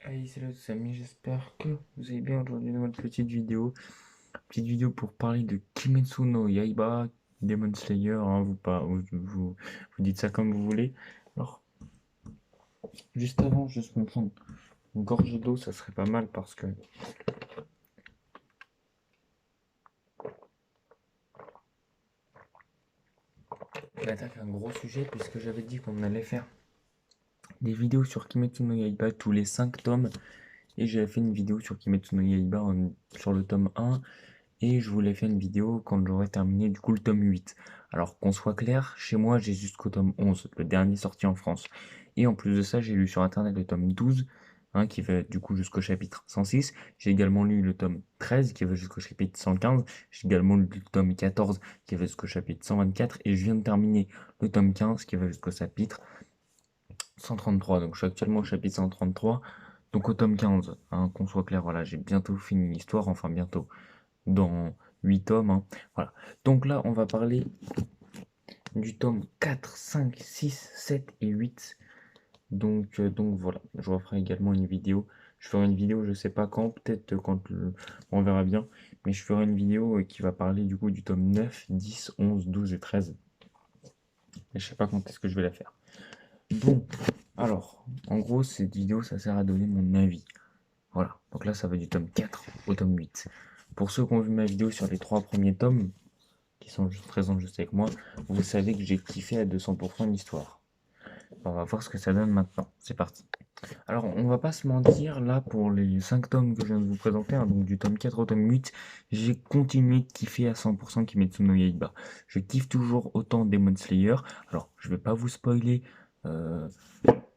Hey, salut tous amis, j'espère que vous allez bien aujourd'hui dans votre petite vidéo pour parler de Kimetsu no Yaiba, Demon Slayer, hein, vous dites ça comme vous voulez. Alors, juste avant, juste me prendre une gorgée d'eau, ça serait pas mal parce que on attaque un gros sujet puisque j'avais dit qu'on allait faire des vidéos sur Kimetsu no Yaiba tous les 5 tomes et j'avais fait une vidéo sur Kimetsu no Yaiba sur le tome 1. Et je voulais faire une vidéo quand j'aurai terminé du coup le tome 8. Alors qu'on soit clair, chez moi j'ai jusqu'au tome 11, le dernier sorti en France. Et en plus de ça, j'ai lu sur internet le tome 12, hein, qui va du coup jusqu'au chapitre 106. J'ai également lu le tome 13 qui va jusqu'au chapitre 115. J'ai également lu le tome 14 qui va jusqu'au chapitre 124. Et je viens de terminer le tome 15 qui va jusqu'au chapitre 133. Donc je suis actuellement au chapitre 133. Donc au tome 15, hein, qu'on soit clair, voilà, j'ai bientôt fini l'histoire, enfin bientôt dans 8 tomes, hein. Voilà. Donc là, on va parler du tome 4, 5, 6, 7 et 8. Donc voilà, je referai également une vidéo. Je ferai une vidéo, je sais pas quand, peut-être on verra bien. Mais je ferai une vidéo qui va parler du coup du tome 9, 10, 11, 12 et 13. Mais je sais pas quand est-ce que je vais la faire. Bon, alors, en gros, cette vidéo, ça sert à donner mon avis. Voilà, donc là, ça va du tome 4 au tome 8. Pour ceux qui ont vu ma vidéo sur les 3 premiers tomes, qui sont juste présents juste avec moi, vous savez que j'ai kiffé à 200% l'histoire. On va voir ce que ça donne maintenant. C'est parti. Alors, on va pas se mentir, là, pour les 5 tomes que je viens de vous présenter, hein, donc du tome 4 au tome 8, j'ai continué de kiffer à 100% Kimetsu no Yaiba. Je kiffe toujours autant Demon Slayer. Alors, je vais pas vous spoiler euh,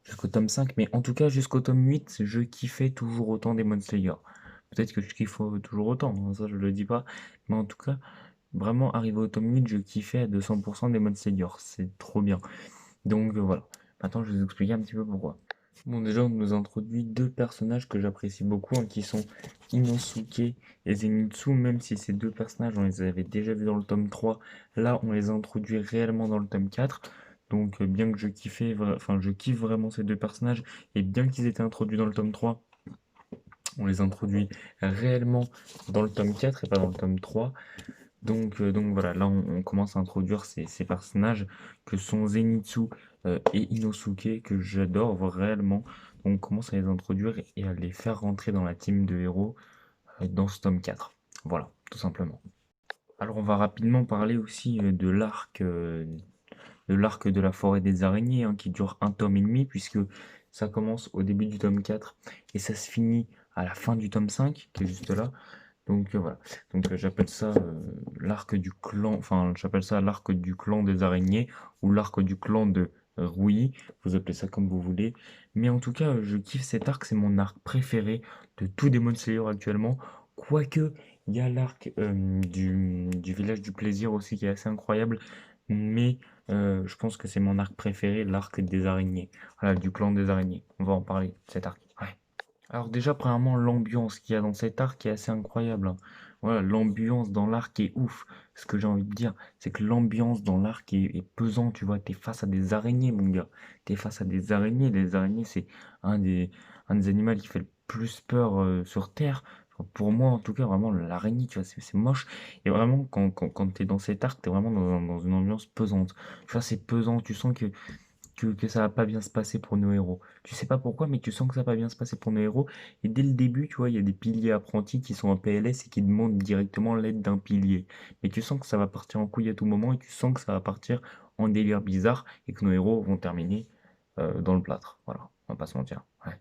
jusqu'au tome 5, mais en tout cas, jusqu'au tome 8, je kiffais toujours autant Demon Slayer. Peut-être que je kiffe toujours autant, hein, ça je le dis pas, mais en tout cas, vraiment, arrivé au tome 8, je kiffais à 200% des modes seniors. C'est trop bien. Donc voilà. Maintenant, je vais vous expliquer un petit peu pourquoi. Bon, déjà, on nous introduit deux personnages que j'apprécie beaucoup, hein, qui sont Inosuke et Zenitsu, même si ces deux personnages, on les avait déjà vus dans le tome 3. Là, on les introduit réellement dans le tome 4. Donc, bien que je kiffe vraiment ces deux personnages, et bien qu'ils étaient introduits dans le tome 3, on les introduit réellement dans le tome 4 et pas dans le tome 3. Donc voilà, là on commence à introduire ces personnages que sont Zenitsu et Inosuke, que j'adore réellement. Donc on commence à les introduire et à les faire rentrer dans la team de héros dans ce tome 4. Voilà, tout simplement. Alors on va rapidement parler aussi de l'arc de la forêt des araignées, hein, qui dure un tome et demi, puisque ça commence au début du tome 4 et ça se finit à la fin du tome 5, qui est juste là. Donc voilà. Donc j'appelle ça l'arc du clan, enfin j'appelle ça l'arc du clan des araignées ou l'arc du clan de Rui. Vous appelez ça comme vous voulez. Mais en tout cas, je kiffe cet arc, c'est mon arc préféré de tout Demon Slayer actuellement. Quoique, il y a l'arc du village du plaisir aussi qui est assez incroyable. Mais je pense que c'est mon arc préféré, l'arc des araignées. Voilà, du clan des araignées. On va en parler, cet arc. Ouais. Alors déjà, premièrement, l'ambiance qu'il y a dans cet arc est assez incroyable, hein. Voilà, l'ambiance dans l'arc est ouf. Ce que j'ai envie de dire, c'est que l'ambiance dans l'arc est pesante, tu vois. T'es face à des araignées, mon gars. T'es face à des araignées. Les araignées, c'est un des animaux qui fait le plus peur sur Terre. Enfin, pour moi, en tout cas, vraiment, l'araignée, tu vois, c'est moche. Et vraiment, quand t'es dans cet arc, t'es vraiment dans une ambiance pesante. Tu vois, c'est pesant. Tu sens que ça va pas bien se passer pour nos héros. Tu sais pas pourquoi, mais tu sens que ça va pas bien se passer pour nos héros. Et dès le début, tu vois, il y a des piliers apprentis qui sont en PLS et qui demandent directement l'aide d'un pilier. Mais tu sens que ça va partir en couille à tout moment et tu sens que ça va partir en délire bizarre et que nos héros vont terminer dans le plâtre. Voilà, on va pas se mentir. Ouais.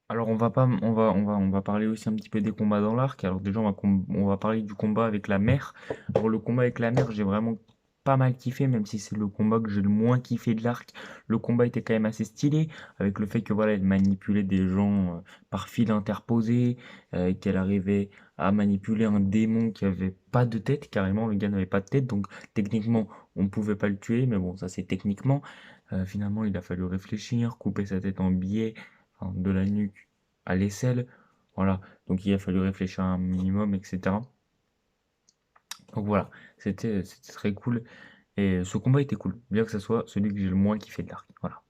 Alors on va pas, on va parler aussi un petit peu des combats dans l'arc. Alors déjà on va parler du combat avec la mer. Alors le combat avec la mer, j'ai vraiment pas mal kiffé, même si c'est le combat que j'ai le moins kiffé de l'arc. Le combat était quand même assez stylé, avec le fait que voilà, elle manipulait des gens par fil interposé, qu'elle arrivait à manipuler un démon qui avait pas de tête, carrément le gars n'avait pas de tête, donc techniquement on pouvait pas le tuer, mais bon ça c'est techniquement. Finalement il a fallu réfléchir, couper sa tête en billets, enfin, de la nuque à l'aisselle. Voilà, donc il a fallu réfléchir un minimum, etc. Donc voilà, c'était très cool. Et ce combat était cool, bien que ce soit celui que j'ai le moins kiffé de l'arc. Voilà.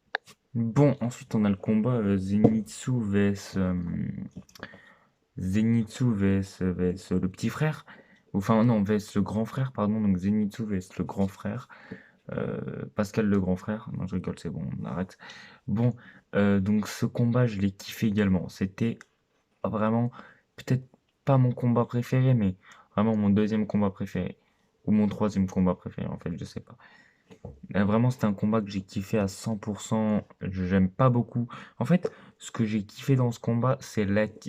Bon, ensuite on a le combat Zenitsu vs le petit frère. Enfin non, vs le grand frère, pardon. Donc Zenitsu vs le grand frère. Pascal le grand frère. Non, je rigole, c'est bon, on arrête. Bon, donc ce combat, je l'ai kiffé également. C'était vraiment, peut-être pas mon combat préféré, mais vraiment mon deuxième combat préféré. Ou mon troisième combat préféré, en fait, je sais pas. Vraiment, c'était un combat que j'ai kiffé à 100%. J'aime pas beaucoup. En fait, ce que j'ai kiffé dans ce combat, c'est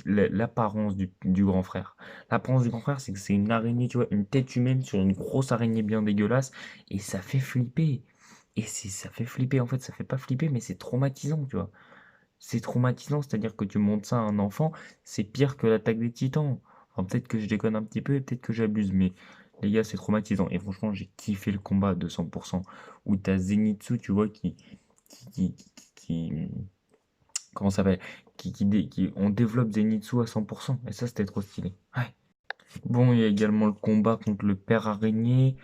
l'apparence du grand frère. L'apparence du grand frère, c'est que c'est une araignée, tu vois, une tête humaine sur une grosse araignée bien dégueulasse. Et ça fait flipper. Ça fait flipper. En fait, ça fait pas flipper, mais c'est traumatisant, tu vois. C'est traumatisant, c'est-à-dire que tu montres ça à un enfant, c'est pire que l'attaque des Titans. Enfin, peut-être que je déconne un petit peu et peut-être que j'abuse, mais les gars, c'est traumatisant. Et franchement, j'ai kiffé le combat de 100%. Où t'as Zenitsu, tu vois, qui comment ça s'appelle? On développe Zenitsu à 100%. Et ça, c'était trop stylé. Ouais. Bon, il y a également le combat contre le père araignée.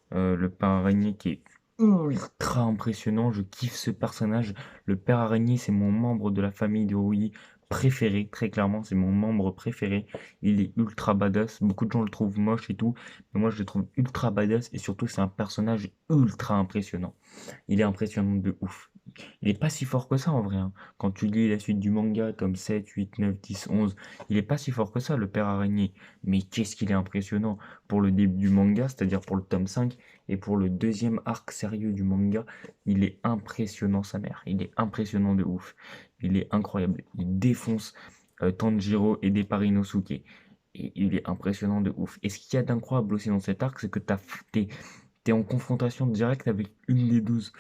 Le père araignée qui est ultra impressionnant. Je kiffe ce personnage. Le père araignée, c'est mon membre de la famille de Rui préféré. Très clairement, c'est mon membre préféré. Il est ultra badass. Beaucoup de gens le trouvent moche et tout. Mais moi, je le trouve ultra badass. Et surtout, c'est un personnage ultra impressionnant. Il est impressionnant de ouf. Il est pas si fort que ça en vrai, hein. Quand tu lis la suite du manga, tome 7, 8, 9, 10, 11, il est pas si fort que ça, le père araignée. Mais qu'est-ce qu'il est impressionnant pour le début du manga, c'est-à-dire pour le tome 5, et pour le deuxième arc sérieux du manga, il est impressionnant sa mère. Il est impressionnant de ouf. Il est incroyable. Il défonce Tanjiro et des Parinosuke. Et il est impressionnant de ouf. Et ce qu'il y a d'incroyable aussi dans cet arc, c'est que t'es en confrontation directe avec une des 12.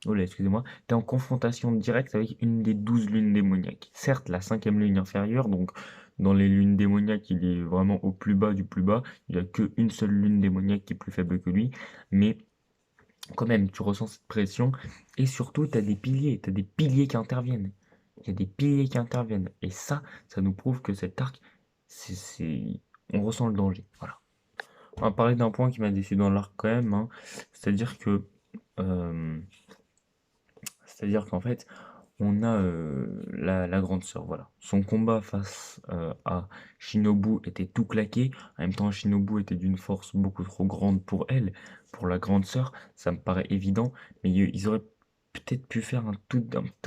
Oh là, excusez-moi, t'es en confrontation directe avec une des 12 lunes démoniaques. Certes, la cinquième lune inférieure, donc dans les lunes démoniaques, il est vraiment au plus bas du plus bas. Il n'y a qu'une seule lune démoniaque qui est plus faible que lui. Mais quand même, tu ressens cette pression. Et surtout, t'as des piliers qui interviennent. Il y a des piliers qui interviennent. Et ça nous prouve que cet arc, on ressent le danger. Voilà. On va parler d'un point qui m'a déçu dans l'arc quand même, hein. C'est-à-dire que... euh, C'est-à-dire qu'en fait, on a la grande sœur, voilà. Son combat face à Shinobu était tout claqué. En même temps, Shinobu était d'une force beaucoup trop grande pour elle, pour la grande sœur. Ça me paraît évident. Mais ils auraient peut-être pu faire un tout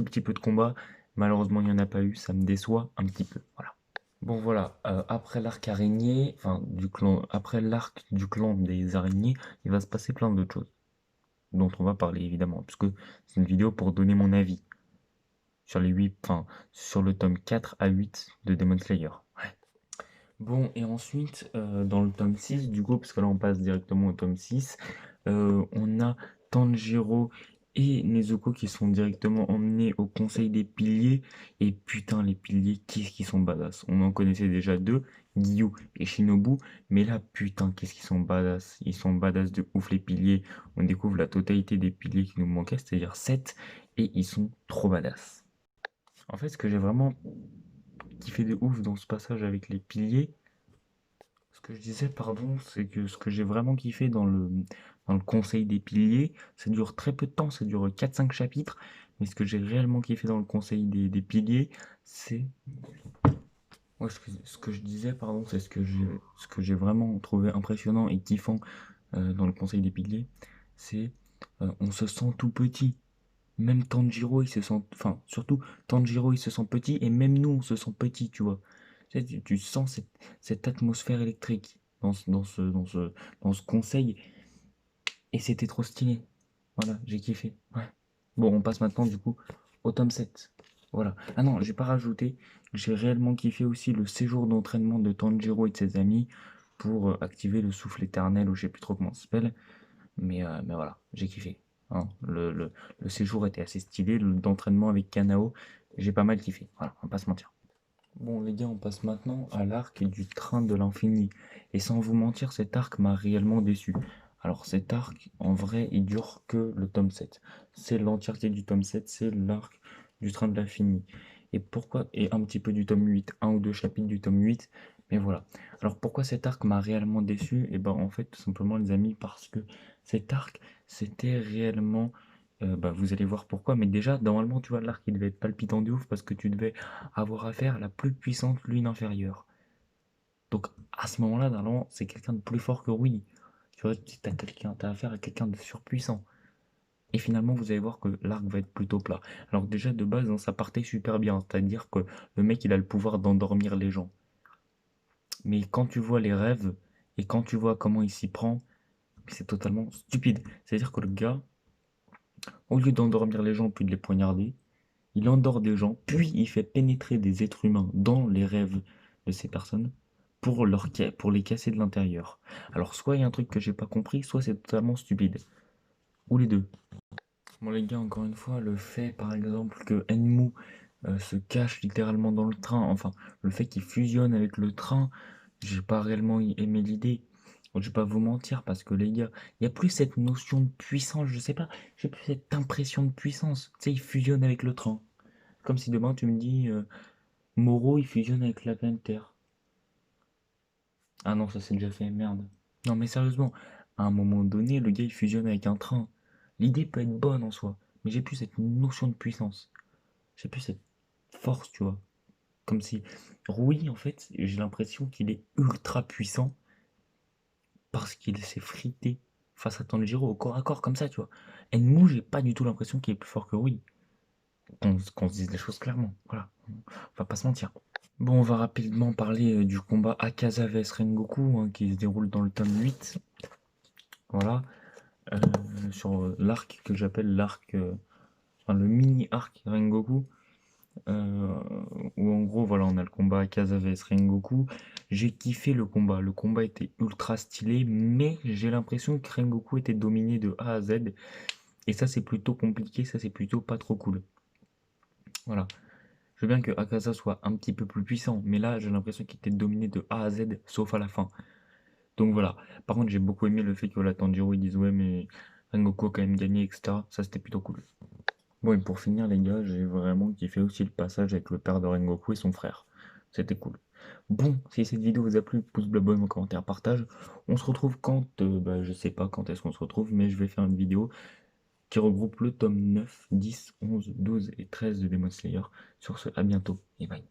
petit peu de combat. Malheureusement, il n'y en a pas eu. Ça me déçoit un petit peu. Voilà. Bon voilà, après l'arc araignée, enfin du clan, après l'arc du clan des araignées, il va se passer plein d'autres choses dont on va parler évidemment, puisque c'est une vidéo pour donner mon avis sur les 8, enfin, sur le tome 4 à 8 de Demon Slayer. Ouais. Bon, et ensuite, dans le tome 6, du coup, parce que là on passe directement au tome 6, on a Tanjiro et Nezuko qui sont directement emmenés au Conseil des Piliers. Et putain, les piliers, qu'est-ce qu'ils sont badass. On en connaissait déjà deux, Gyu et Shinobu, mais là, putain, qu'est-ce qu'ils sont badass. Ils sont badass de ouf, les piliers. On découvre la totalité des piliers qui nous manquaient, c'est-à-dire 7, et ils sont trop badass. En fait, ce que j'ai vraiment kiffé de ouf dans ce passage avec les piliers, ce que je disais, pardon, c'est que ce que j'ai vraiment kiffé dans le conseil des piliers, ça dure très peu de temps, ça dure 4-5 chapitres, mais ce que j'ai réellement kiffé dans le conseil des piliers, c'est... Ouais, ce que je disais, pardon, c'est ce que j'ai vraiment trouvé impressionnant et kiffant dans le conseil des piliers, c'est on se sent tout petit. Même Tanjiro, il se sent... Enfin, surtout, Tanjiro, il se sent petit, et même nous, on se sent petit, tu vois. Tu sens cette atmosphère électrique dans ce conseil, et c'était trop stylé. Voilà, j'ai kiffé. Ouais. Bon, on passe maintenant, du coup, au tome 7. Voilà. Ah non, j'ai pas rajouté. J'ai réellement kiffé aussi le séjour d'entraînement de Tanjiro et de ses amis pour activer le souffle éternel, ou je sais plus trop comment ça s'appelle. Mais voilà, j'ai kiffé, hein. Le séjour était assez stylé, d'entraînement avec Kanao, j'ai pas mal kiffé. Voilà, on va pas se mentir. Bon les gars, on passe maintenant à l'arc du train de l'infini. Et sans vous mentir, cet arc m'a réellement déçu. Alors cet arc, en vrai, il dure que le tome 7. C'est l'entièreté du tome 7, c'est l'arc du train de l'infini. Et pourquoi, et un petit peu du tome 8, un ou deux chapitres du tome 8, mais voilà. Alors pourquoi cet arc m'a réellement déçu? Et ben en fait, tout simplement les amis, parce que cet arc, c'était réellement Bah, vous allez voir pourquoi, mais déjà, normalement, tu vois, l'arc, il devait être palpitant de ouf parce que tu devais avoir affaire à la plus puissante lune inférieure. Donc, à ce moment-là, normalement, c'est quelqu'un de plus fort que Rui. Tu vois, t'as affaire à quelqu'un de surpuissant. Et finalement, vous allez voir que l'arc va être plutôt plat. Alors déjà, de base, hein, ça partait super bien, c'est-à-dire que le mec, il a le pouvoir d'endormir les gens. Mais quand tu vois les rêves et quand tu vois comment il s'y prend, c'est totalement stupide. C'est-à-dire que le gars, au lieu d'endormir les gens puis de les poignarder, il endort des gens, puis il fait pénétrer des êtres humains dans les rêves de ces personnes pour les casser de l'intérieur. Alors soit il y a un truc que j'ai pas compris, soit c'est totalement stupide. Ou les deux. Bon les gars, encore une fois, le fait par exemple que Enmu se cache littéralement dans le train, enfin le fait qu'il fusionne avec le train, j'ai pas réellement aimé l'idée. Je vais pas vous mentir parce que les gars, il y a plus cette notion de puissance, je sais pas, j'ai plus cette impression de puissance. Tu sais, il fusionne avec le train. Comme si demain tu me dis Moro il fusionne avec la planète Terre. Ah non, ça c'est déjà fait, merde. Non mais sérieusement, à un moment donné, le gars il fusionne avec un train. L'idée peut être bonne en soi, mais j'ai plus cette notion de puissance. J'ai plus cette force, tu vois. Comme si Rui, en fait, j'ai l'impression qu'il est ultra puissant parce qu'il s'est frité face à Tanjiro au corps à corps, comme ça, tu vois. Enmu, j'ai pas du tout l'impression qu'il est plus fort que Rui. Qu'on se dise les choses clairement, voilà. On va pas se mentir. Bon, on va rapidement parler du combat Akaza vs Rengoku hein, qui se déroule dans le tome 8. Voilà. Euh, sur l'arc que j'appelle enfin, le mini arc Rengoku. euh, où en gros, voilà, on a le combat Akaza vs Rengoku. J'ai kiffé le combat. Le combat était ultra stylé, mais j'ai l'impression que Rengoku était dominé de A à Z. Et ça, c'est plutôt compliqué, ça, c'est plutôt pas trop cool. Voilà. Je veux bien que Akaza soit un petit peu plus puissant, mais là, j'ai l'impression qu'il était dominé de A à Z, sauf à la fin. Donc voilà. Par contre, j'ai beaucoup aimé le fait que voilà, Tanjiro il dise ouais, mais Rengoku a quand même gagné, etc. Ça, c'était plutôt cool. Bon, et pour finir, les gars, j'ai vraiment kiffé aussi le passage avec le père de Rengoku et son frère. C'était cool. Bon, si cette vidéo vous a plu, pouce bleu, abonnement, commentaire, partage. On se retrouve quand, bah, je sais pas quand est-ce qu'on se retrouve, mais je vais faire une vidéo qui regroupe le tome 9, 10, 11, 12 et 13 de Demon Slayer. Sur ce, à bientôt et bye.